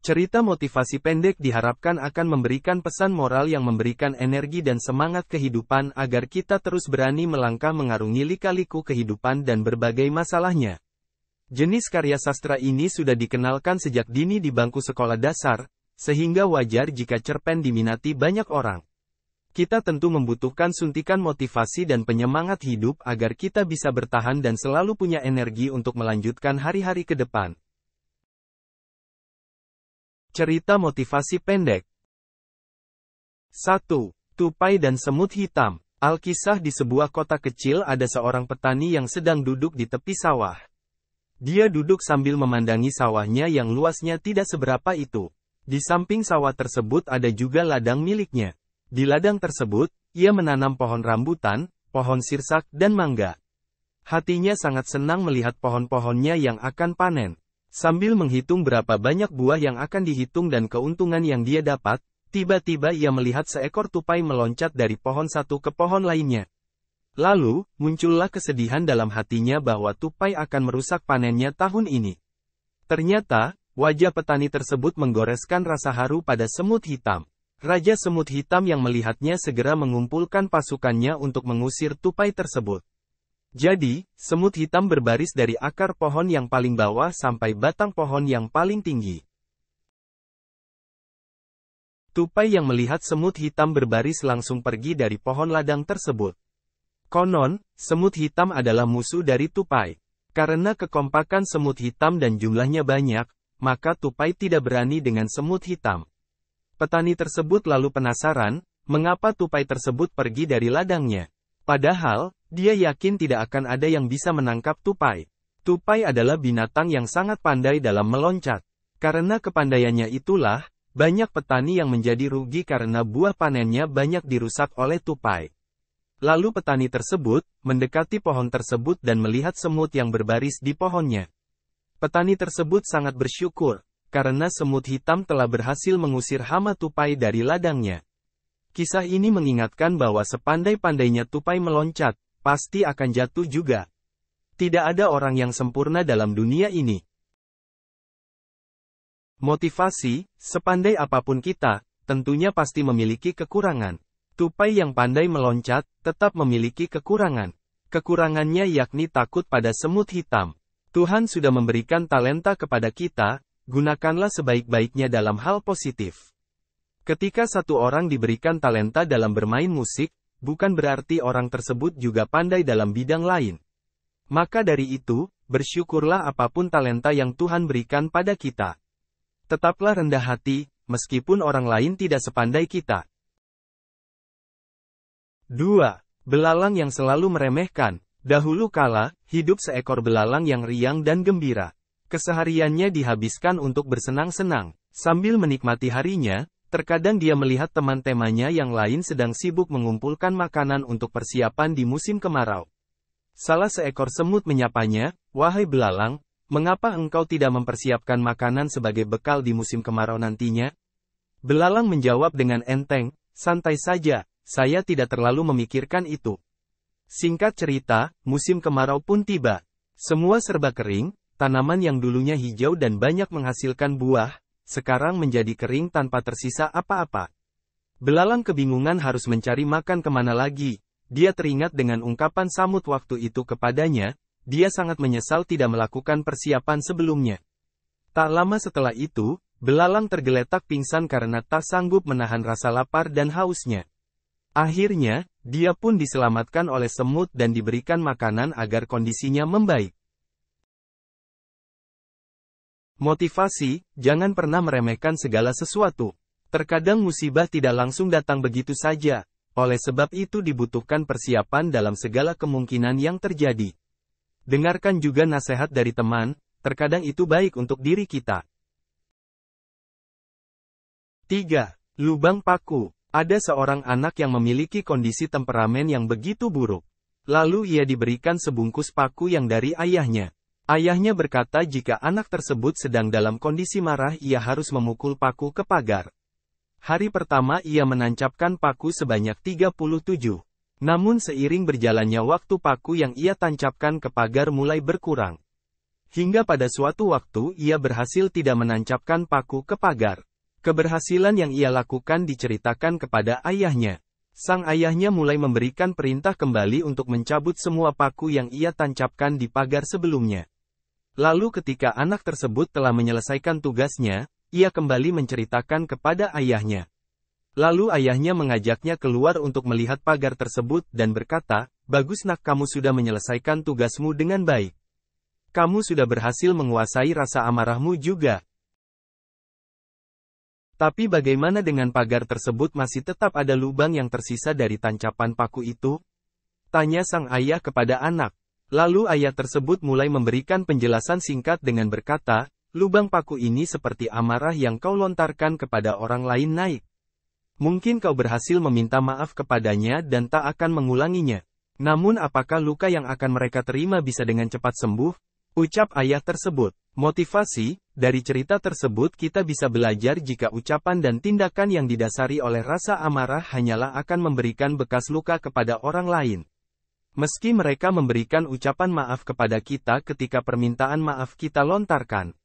Cerita motivasi pendek diharapkan akan memberikan pesan moral yang memberikan energi dan semangat kehidupan agar kita terus berani melangkah mengarungi lika-liku kehidupan dan berbagai masalahnya. Jenis karya sastra ini sudah dikenalkan sejak dini di bangku sekolah dasar, sehingga wajar jika cerpen diminati banyak orang. Kita tentu membutuhkan suntikan motivasi dan penyemangat hidup agar kita bisa bertahan dan selalu punya energi untuk melanjutkan hari-hari ke depan. Cerita motivasi pendek. 1. Tupai dan semut hitam. Alkisah di sebuah kota kecil ada seorang petani yang sedang duduk di tepi sawah. Dia duduk sambil memandangi sawahnya yang luasnya tidak seberapa itu. Di samping sawah tersebut ada juga ladang miliknya. Di ladang tersebut, ia menanam pohon rambutan, pohon sirsak dan mangga. Hatinya sangat senang melihat pohon-pohonnya yang akan panen. Sambil menghitung berapa banyak buah yang akan dihitung dan keuntungan yang dia dapat, tiba-tiba ia melihat seekor tupai meloncat dari pohon satu ke pohon lainnya. Lalu, muncullah kesedihan dalam hatinya bahwa tupai akan merusak panennya tahun ini. Ternyata, wajah petani tersebut menggoreskan rasa haru pada semut hitam. Raja semut hitam yang melihatnya segera mengumpulkan pasukannya untuk mengusir tupai tersebut. Jadi, semut hitam berbaris dari akar pohon yang paling bawah sampai batang pohon yang paling tinggi. Tupai yang melihat semut hitam berbaris langsung pergi dari pohon ladang tersebut. Konon, semut hitam adalah musuh dari tupai. Karena kekompakan semut hitam dan jumlahnya banyak, maka tupai tidak berani dengan semut hitam. Petani tersebut lalu penasaran, mengapa tupai tersebut pergi dari ladangnya. Padahal, dia yakin tidak akan ada yang bisa menangkap tupai. Tupai adalah binatang yang sangat pandai dalam meloncat. Karena kepandaiannya itulah, banyak petani yang menjadi rugi karena buah panennya banyak dirusak oleh tupai. Lalu petani tersebut, mendekati pohon tersebut dan melihat semut yang berbaris di pohonnya. Petani tersebut sangat bersyukur, karena semut hitam telah berhasil mengusir hama tupai dari ladangnya. Kisah ini mengingatkan bahwa sepandai-pandainya tupai meloncat, pasti akan jatuh juga. Tidak ada orang yang sempurna dalam dunia ini. Motivasi, sepandai apapun kita, tentunya pasti memiliki kekurangan. Tupai yang pandai meloncat, tetap memiliki kekurangan. Kekurangannya yakni takut pada semut hitam. Tuhan sudah memberikan talenta kepada kita, gunakanlah sebaik-baiknya dalam hal positif. Ketika satu orang diberikan talenta dalam bermain musik, bukan berarti orang tersebut juga pandai dalam bidang lain. Maka dari itu, bersyukurlah apapun talenta yang Tuhan berikan pada kita. Tetaplah rendah hati, meskipun orang lain tidak sepandai kita. 2. Belalang yang selalu meremehkan. Dahulu kala, hidup seekor belalang yang riang dan gembira. Kesehariannya dihabiskan untuk bersenang-senang. Sambil menikmati harinya, terkadang dia melihat teman-temannya yang lain sedang sibuk mengumpulkan makanan untuk persiapan di musim kemarau. Salah seekor semut menyapanya, "Wahai belalang, mengapa engkau tidak mempersiapkan makanan sebagai bekal di musim kemarau nantinya?" Belalang menjawab dengan enteng, "Santai saja, saya tidak terlalu memikirkan itu." Singkat cerita, musim kemarau pun tiba. Semua serba kering, tanaman yang dulunya hijau dan banyak menghasilkan buah, sekarang menjadi kering tanpa tersisa apa-apa. Belalang kebingungan harus mencari makan kemana lagi. Dia teringat dengan ungkapan samut waktu itu kepadanya, dia sangat menyesal tidak melakukan persiapan sebelumnya. Tak lama setelah itu, belalang tergeletak pingsan karena tak sanggup menahan rasa lapar dan hausnya. Akhirnya, dia pun diselamatkan oleh semut dan diberikan makanan agar kondisinya membaik. Motivasi, jangan pernah meremehkan segala sesuatu. Terkadang musibah tidak langsung datang begitu saja, oleh sebab itu dibutuhkan persiapan dalam segala kemungkinan yang terjadi. Dengarkan juga nasihat dari teman, terkadang itu baik untuk diri kita. 3. Lubang paku. Ada seorang anak yang memiliki kondisi temperamen yang begitu buruk. Lalu ia diberikan sebungkus paku yang dari ayahnya. Ayahnya berkata jika anak tersebut sedang dalam kondisi marah ia harus memukul paku ke pagar. Hari pertama ia menancapkan paku sebanyak 37. Namun seiring berjalannya waktu paku yang ia tancapkan ke pagar mulai berkurang. Hingga pada suatu waktu ia berhasil tidak menancapkan paku ke pagar. Keberhasilan yang ia lakukan diceritakan kepada ayahnya. Sang ayahnya mulai memberikan perintah kembali untuk mencabut semua paku yang ia tancapkan di pagar sebelumnya. Lalu ketika anak tersebut telah menyelesaikan tugasnya, ia kembali menceritakan kepada ayahnya. Lalu ayahnya mengajaknya keluar untuk melihat pagar tersebut dan berkata, "Bagus nak, kamu sudah menyelesaikan tugasmu dengan baik. Kamu sudah berhasil menguasai rasa amarahmu juga. Tapi bagaimana dengan pagar tersebut, masih tetap ada lubang yang tersisa dari tancapan paku itu?" tanya sang ayah kepada anak. Lalu ayah tersebut mulai memberikan penjelasan singkat dengan berkata, "Lubang paku ini seperti amarah yang kau lontarkan kepada orang lain naik. Mungkin kau berhasil meminta maaf kepadanya dan tak akan mengulanginya. Namun apakah luka yang akan mereka terima bisa dengan cepat sembuh?" ucap ayah tersebut. Motivasi, dari cerita tersebut kita bisa belajar jika ucapan dan tindakan yang didasari oleh rasa amarah hanyalah akan memberikan bekas luka kepada orang lain. Meski mereka memberikan ucapan maaf kepada kita ketika permintaan maaf kita lontarkan.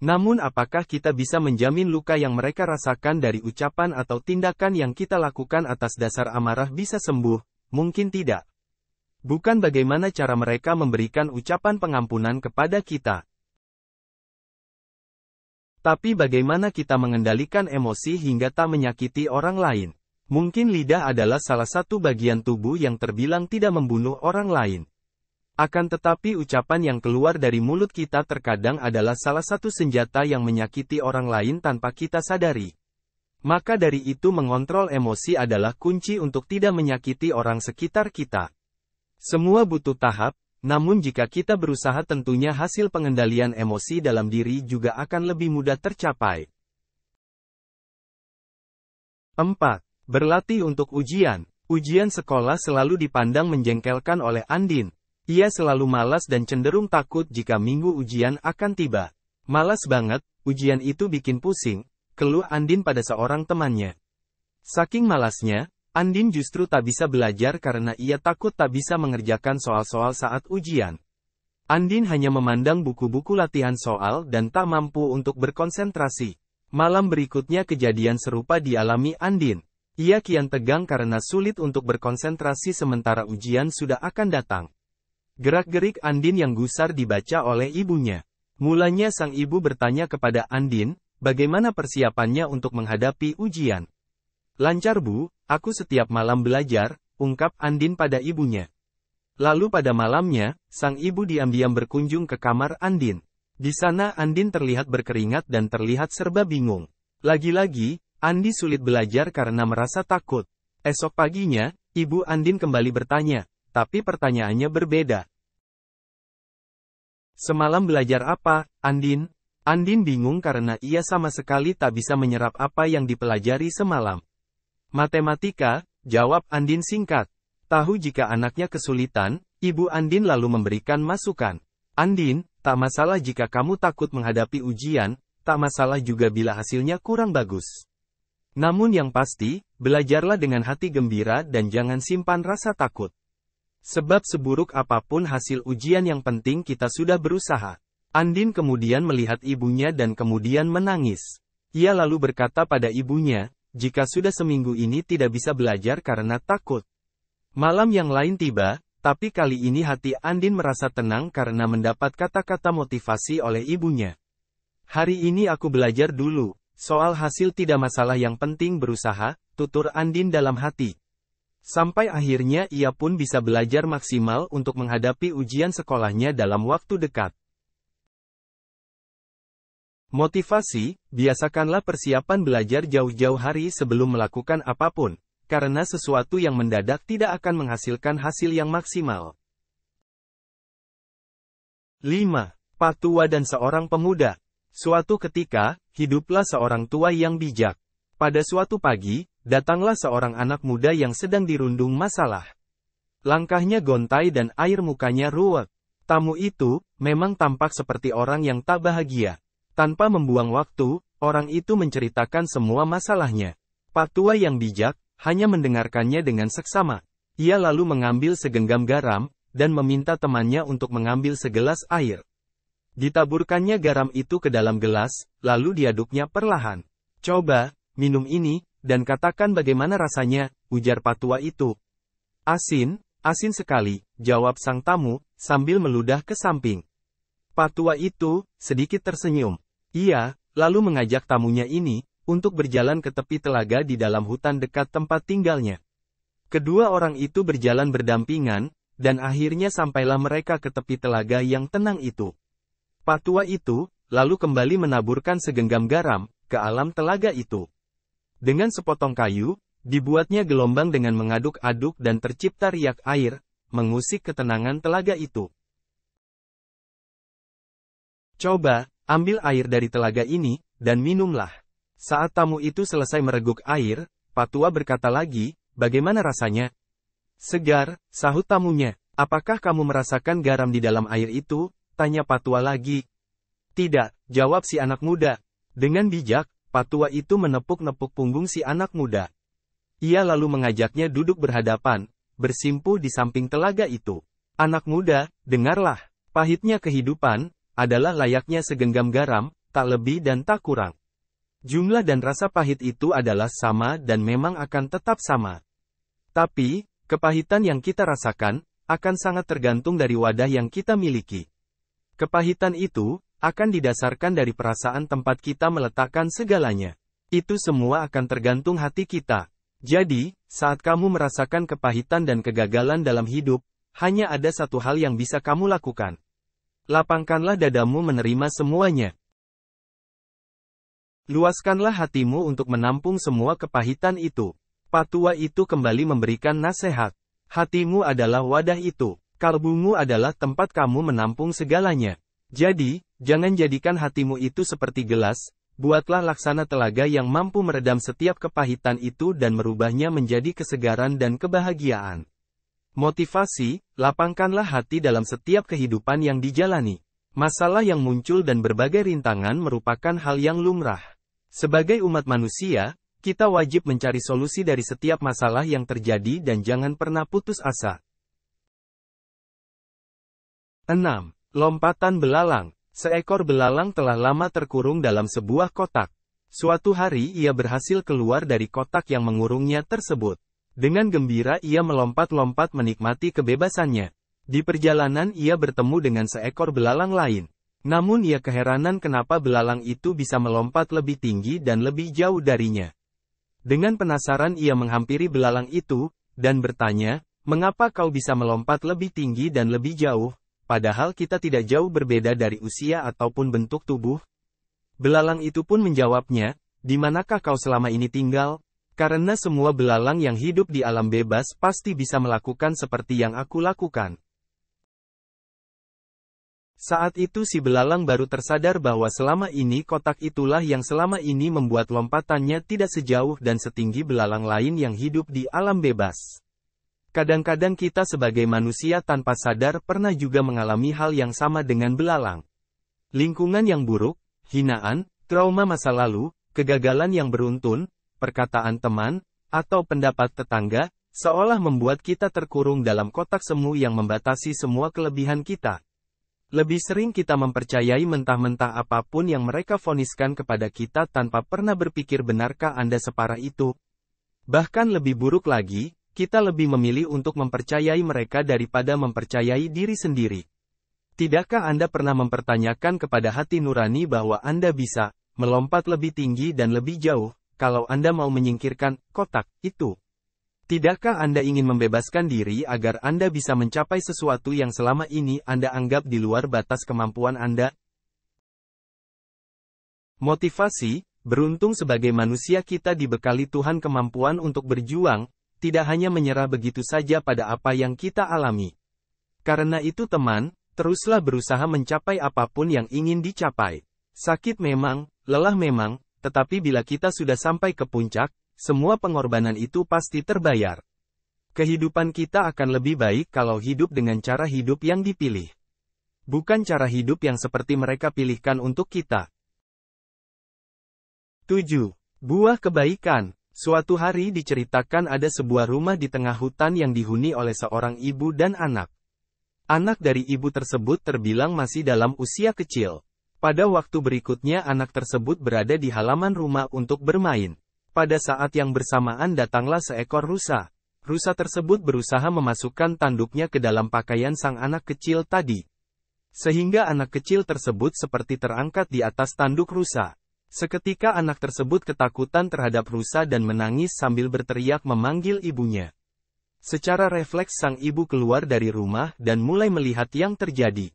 Namun apakah kita bisa menjamin luka yang mereka rasakan dari ucapan atau tindakan yang kita lakukan atas dasar amarah bisa sembuh? Mungkin tidak. Bukan bagaimana cara mereka memberikan ucapan pengampunan kepada kita. Tapi bagaimana kita mengendalikan emosi hingga tak menyakiti orang lain. Mungkin lidah adalah salah satu bagian tubuh yang terbilang tidak membunuh orang lain. Akan tetapi ucapan yang keluar dari mulut kita terkadang adalah salah satu senjata yang menyakiti orang lain tanpa kita sadari. Maka dari itu mengontrol emosi adalah kunci untuk tidak menyakiti orang sekitar kita. Semua butuh tahap, namun jika kita berusaha tentunya hasil pengendalian emosi dalam diri juga akan lebih mudah tercapai. 4. Berlatih untuk ujian. Ujian sekolah selalu dipandang menjengkelkan oleh Andin. Ia selalu malas dan cenderung takut jika minggu ujian akan tiba. "Malas banget, ujian itu bikin pusing," keluh Andin pada seorang temannya. Saking malasnya, Andin justru tak bisa belajar karena ia takut tak bisa mengerjakan soal-soal saat ujian. Andin hanya memandang buku-buku latihan soal dan tak mampu untuk berkonsentrasi. Malam berikutnya kejadian serupa dialami Andin. Ia kian tegang karena sulit untuk berkonsentrasi sementara ujian sudah akan datang. Gerak-gerik Andin yang gusar dibaca oleh ibunya. Mulanya sang ibu bertanya kepada Andin, bagaimana persiapannya untuk menghadapi ujian. "Lancar Bu, aku setiap malam belajar," ungkap Andin pada ibunya. Lalu pada malamnya, sang ibu diam-diam berkunjung ke kamar Andin. Di sana Andin terlihat berkeringat dan terlihat serba bingung. Lagi-lagi, Andi sulit belajar karena merasa takut. Esok paginya, ibu Andin kembali bertanya, tapi pertanyaannya berbeda. "Semalam belajar apa, Andin?" Andin bingung karena ia sama sekali tak bisa menyerap apa yang dipelajari semalam. "Matematika," jawab Andin singkat. Tahu jika anaknya kesulitan, ibu Andin lalu memberikan masukan. "Andin, tak masalah jika kamu takut menghadapi ujian, tak masalah juga bila hasilnya kurang bagus. Namun yang pasti, belajarlah dengan hati gembira dan jangan simpan rasa takut. Sebab seburuk apapun hasil ujian yang penting kita sudah berusaha." Andin kemudian melihat ibunya dan kemudian menangis. Ia lalu berkata pada ibunya, jika sudah seminggu ini tidak bisa belajar karena takut. Malam yang lain tiba, tapi kali ini hati Andin merasa tenang karena mendapat kata-kata motivasi oleh ibunya. "Hari ini aku belajar dulu, soal hasil tidak masalah, yang penting berusaha," tutur Andin dalam hati. Sampai akhirnya ia pun bisa belajar maksimal untuk menghadapi ujian sekolahnya dalam waktu dekat. Motivasi, biasakanlah persiapan belajar jauh-jauh hari sebelum melakukan apapun, karena sesuatu yang mendadak tidak akan menghasilkan hasil yang maksimal. 5. Pak tua dan seorang pemuda. Suatu ketika, hiduplah seorang tua yang bijak. Pada suatu pagi, datanglah seorang anak muda yang sedang dirundung masalah. Langkahnya gontai dan air mukanya ruwet. Tamu itu, memang tampak seperti orang yang tak bahagia. Tanpa membuang waktu, orang itu menceritakan semua masalahnya. Pak tua yang bijak, hanya mendengarkannya dengan seksama. Ia lalu mengambil segenggam garam, dan meminta temannya untuk mengambil segelas air. Ditaburkannya garam itu ke dalam gelas, lalu diaduknya perlahan. Coba, minum ini, dan katakan bagaimana rasanya, ujar Patua itu. Asin, asin sekali, jawab sang tamu, sambil meludah ke samping. Patua itu, sedikit tersenyum. Ia, lalu mengajak tamunya ini, untuk berjalan ke tepi telaga di dalam hutan dekat tempat tinggalnya. Kedua orang itu berjalan berdampingan, dan akhirnya sampailah mereka ke tepi telaga yang tenang itu. Patua itu, lalu kembali menaburkan segenggam garam, ke alam telaga itu. Dengan sepotong kayu, dibuatnya gelombang dengan mengaduk-aduk dan tercipta riak air, mengusik ketenangan telaga itu. Coba, ambil air dari telaga ini, dan minumlah. Saat tamu itu selesai mereguk air, Patua berkata lagi, bagaimana rasanya? Segar, sahut tamunya. Apakah kamu merasakan garam di dalam air itu? Tanya Patua lagi. Tidak, jawab si anak muda. Dengan bijak, Patua itu menepuk-nepuk punggung si anak muda. Ia lalu mengajaknya duduk berhadapan, bersimpuh di samping telaga itu. Anak muda, dengarlah. Pahitnya kehidupan, adalah layaknya segenggam garam, tak lebih dan tak kurang. Jumlah dan rasa pahit itu adalah sama dan memang akan tetap sama. Tapi, kepahitan yang kita rasakan, akan sangat tergantung dari wadah yang kita miliki. Kepahitan itu, akan didasarkan dari perasaan tempat kita meletakkan segalanya. Itu semua akan tergantung hati kita. Jadi, saat kamu merasakan kepahitan dan kegagalan dalam hidup, hanya ada satu hal yang bisa kamu lakukan. Lapangkanlah dadamu menerima semuanya. Luaskanlah hatimu untuk menampung semua kepahitan itu. Patua itu kembali memberikan nasihat. Hatimu adalah wadah itu. Kalbumu adalah tempat kamu menampung segalanya. Jadi, jangan jadikan hatimu itu seperti gelas, buatlah laksana telaga yang mampu meredam setiap kepahitan itu dan merubahnya menjadi kesegaran dan kebahagiaan. Motivasi, lapangkanlah hati dalam setiap kehidupan yang dijalani. Masalah yang muncul dan berbagai rintangan merupakan hal yang lumrah. Sebagai umat manusia, kita wajib mencari solusi dari setiap masalah yang terjadi dan jangan pernah putus asa. 6. Lompatan belalang. Seekor belalang telah lama terkurung dalam sebuah kotak. Suatu hari ia berhasil keluar dari kotak yang mengurungnya tersebut. Dengan gembira ia melompat-lompat menikmati kebebasannya. Di perjalanan ia bertemu dengan seekor belalang lain. Namun ia keheranan kenapa belalang itu bisa melompat lebih tinggi dan lebih jauh darinya. Dengan penasaran ia menghampiri belalang itu, dan bertanya, mengapa kau bisa melompat lebih tinggi dan lebih jauh? Padahal kita tidak jauh berbeda dari usia ataupun bentuk tubuh. Belalang itu pun menjawabnya, di manakah kau selama ini tinggal? Karena semua belalang yang hidup di alam bebas pasti bisa melakukan seperti yang aku lakukan. Saat itu si belalang baru tersadar bahwa selama ini kotak itulah yang selama ini membuat lompatannya tidak sejauh dan setinggi belalang lain yang hidup di alam bebas. Kadang-kadang kita sebagai manusia tanpa sadar pernah juga mengalami hal yang sama dengan belalang. Lingkungan yang buruk, hinaan, trauma masa lalu, kegagalan yang beruntun, perkataan teman, atau pendapat tetangga, seolah membuat kita terkurung dalam kotak semu yang membatasi semua kelebihan kita. Lebih sering kita mempercayai mentah-mentah apapun yang mereka voniskan kepada kita tanpa pernah berpikir benarkah Anda separah itu. Bahkan lebih buruk lagi, kita lebih memilih untuk mempercayai mereka daripada mempercayai diri sendiri. Tidakkah Anda pernah mempertanyakan kepada hati nurani bahwa Anda bisa melompat lebih tinggi dan lebih jauh, kalau Anda mau menyingkirkan kotak itu? Tidakkah Anda ingin membebaskan diri agar Anda bisa mencapai sesuatu yang selama ini Anda anggap di luar batas kemampuan Anda? Motivasi, beruntung sebagai manusia kita dibekali Tuhan kemampuan untuk berjuang, tidak hanya menyerah begitu saja pada apa yang kita alami. Karena itu teman, teruslah berusaha mencapai apapun yang ingin dicapai. Sakit memang, lelah memang, tetapi bila kita sudah sampai ke puncak, semua pengorbanan itu pasti terbayar. Kehidupan kita akan lebih baik kalau hidup dengan cara hidup yang dipilih. Bukan cara hidup yang seperti mereka pilihkan untuk kita. 7. Buah kebaikan. Suatu hari diceritakan ada sebuah rumah di tengah hutan yang dihuni oleh seorang ibu dan anak. Anak dari ibu tersebut terbilang masih dalam usia kecil. Pada waktu berikutnya anak tersebut berada di halaman rumah untuk bermain. Pada saat yang bersamaan datanglah seekor rusa. Rusa tersebut berusaha memasukkan tanduknya ke dalam pakaian sang anak kecil tadi. Sehingga anak kecil tersebut seperti terangkat di atas tanduk rusa. Seketika anak tersebut ketakutan terhadap rusa dan menangis sambil berteriak memanggil ibunya. Secara refleks sang ibu keluar dari rumah dan mulai melihat yang terjadi.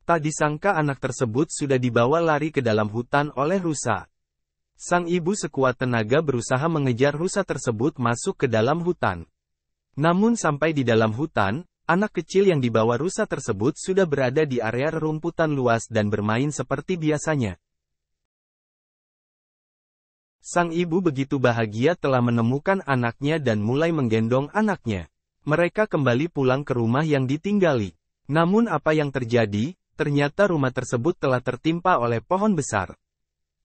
Tak disangka anak tersebut sudah dibawa lari ke dalam hutan oleh rusa. Sang ibu sekuat tenaga berusaha mengejar rusa tersebut masuk ke dalam hutan. Namun sampai di dalam hutan, anak kecil yang dibawa rusa tersebut sudah berada di area rerumputan luas dan bermain seperti biasanya. Sang ibu begitu bahagia telah menemukan anaknya dan mulai menggendong anaknya. Mereka kembali pulang ke rumah yang ditinggali. Namun apa yang terjadi? Ternyata rumah tersebut telah tertimpa oleh pohon besar.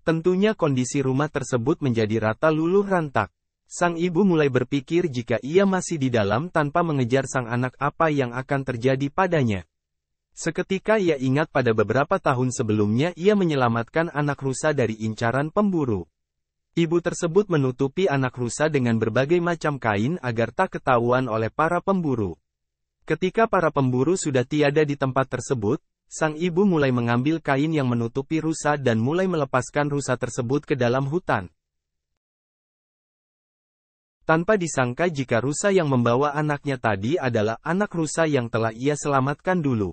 Tentunya kondisi rumah tersebut menjadi rata luluh rantak. Sang ibu mulai berpikir jika ia masih di dalam tanpa mengejar sang anak apa yang akan terjadi padanya. Seketika ia ingat pada beberapa tahun sebelumnya ia menyelamatkan anak rusa dari incaran pemburu. Ibu tersebut menutupi anak rusa dengan berbagai macam kain agar tak ketahuan oleh para pemburu. Ketika para pemburu sudah tiada di tempat tersebut, sang ibu mulai mengambil kain yang menutupi rusa dan mulai melepaskan rusa tersebut ke dalam hutan. Tanpa disangka jika rusa yang membawa anaknya tadi adalah anak rusa yang telah ia selamatkan dulu.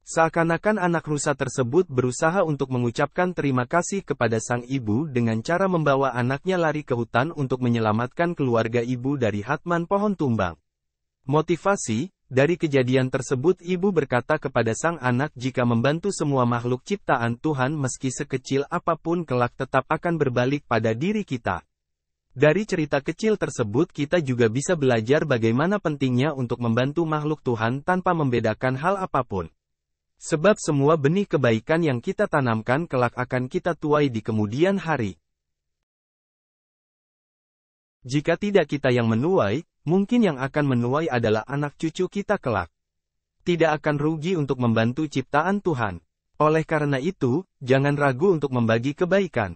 Seakan-akan anak rusa tersebut berusaha untuk mengucapkan terima kasih kepada sang ibu dengan cara membawa anaknya lari ke hutan untuk menyelamatkan keluarga ibu dari hatman pohon tumbang. Motivasi, dari kejadian tersebut ibu berkata kepada sang anak jika membantu semua makhluk ciptaan Tuhan meski sekecil apapun kelak tetap akan berbalik pada diri kita. Dari cerita kecil tersebut kita juga bisa belajar bagaimana pentingnya untuk membantu makhluk Tuhan tanpa membedakan hal apapun. Sebab semua benih kebaikan yang kita tanamkan kelak akan kita tuai di kemudian hari. Jika tidak kita yang menuai, mungkin yang akan menuai adalah anak cucu kita kelak. Tidak akan rugi untuk membantu ciptaan Tuhan. Oleh karena itu, jangan ragu untuk membagi kebaikan.